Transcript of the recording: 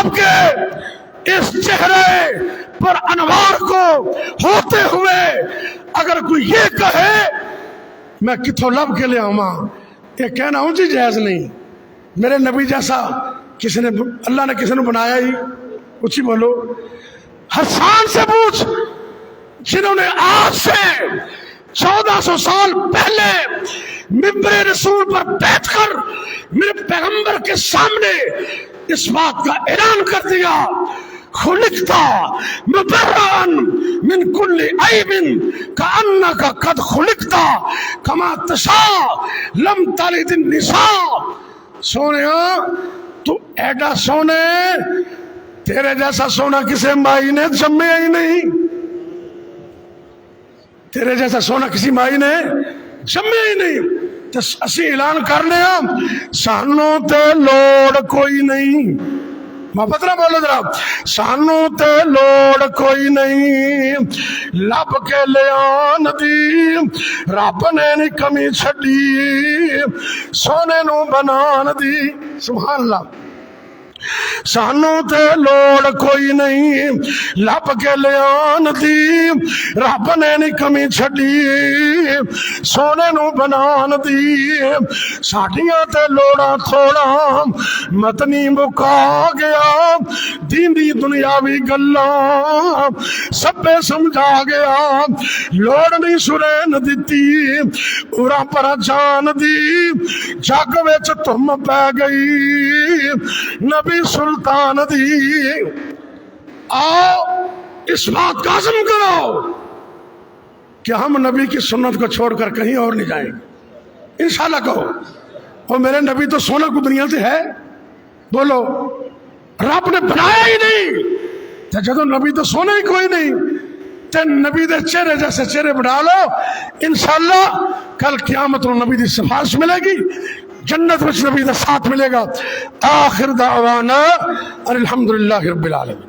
آپ کے اس چہرے پر انوار کو ہوتے ہوئے اگر کوئی یہ کہے میں کتوں لب کے لے آؤں، یہ کہنا ہوں جی جائز نہیں. میرے نبی جیسا کسی نے اللہ نے کسی نے بنایا ہی؟ کچھ ہی بولو. حسان سے پوچھ جنہوں نے آج سے 1400 سال پہلے ممبر رسول پر بیٹھ کر میرے پیغمبر کے سامنے اس بات کا اعلان کر دیا، خلقتا مبرئا من کل عیب کأنک قد خلقتا کما تشاء لم تلد النساء. سونیا تو ایڈا سونے، تیرے جیسا سونا کسی مائی نے جمے ہی نہیں، تیرے جیسا سونا کسی مائی نے جمے ہی نہیں. تو اسی اعلان کر لیا سانوں تے لوڑ کوئی نہیں. محبت نہ بولو ذرا، سانوں تے لوڑ کوئی نہیں، لب کے لے آن دی رب نے نہیں کمی چھڈی، سونے نو بنان دی. سبحان اللہ. سانوں تے لوڑ کوئی نہیں، لب کے لے آن دی رب نے نہیں کمی چھڈی، سونے نو بنان دی. ساڈیاں تے لوڑاں تھوڑا متنی مکا گیا، دینی دنیاوی گلاں سبے سمجھا گیا، لوڑ نہیں سرین دتی اورا پر جان دی، جگ وچ تم پہ گئی نبی سلطان دی. آؤ اس بات کا عزم کرو کہ ہم نبی کی سنت کو چھوڑ کر کہیں اور نہیں جائیں گے. انشاءاللہ کہو اور میرے نبی تو سونا کو دنیا سے ہے. بولو رب نے بنایا ہی نہیں تو جدو نبی تو سونا ہی کوئی نہیں تے نبی دے چہرے جیسے چہرے بنا لو. انشاءاللہ کل قیامت میں نبی دی سفارش ملے گی، جنت میں نبی دا ساتھ ملے گا. آخر دعوانا الحمدللہ رب العالمین.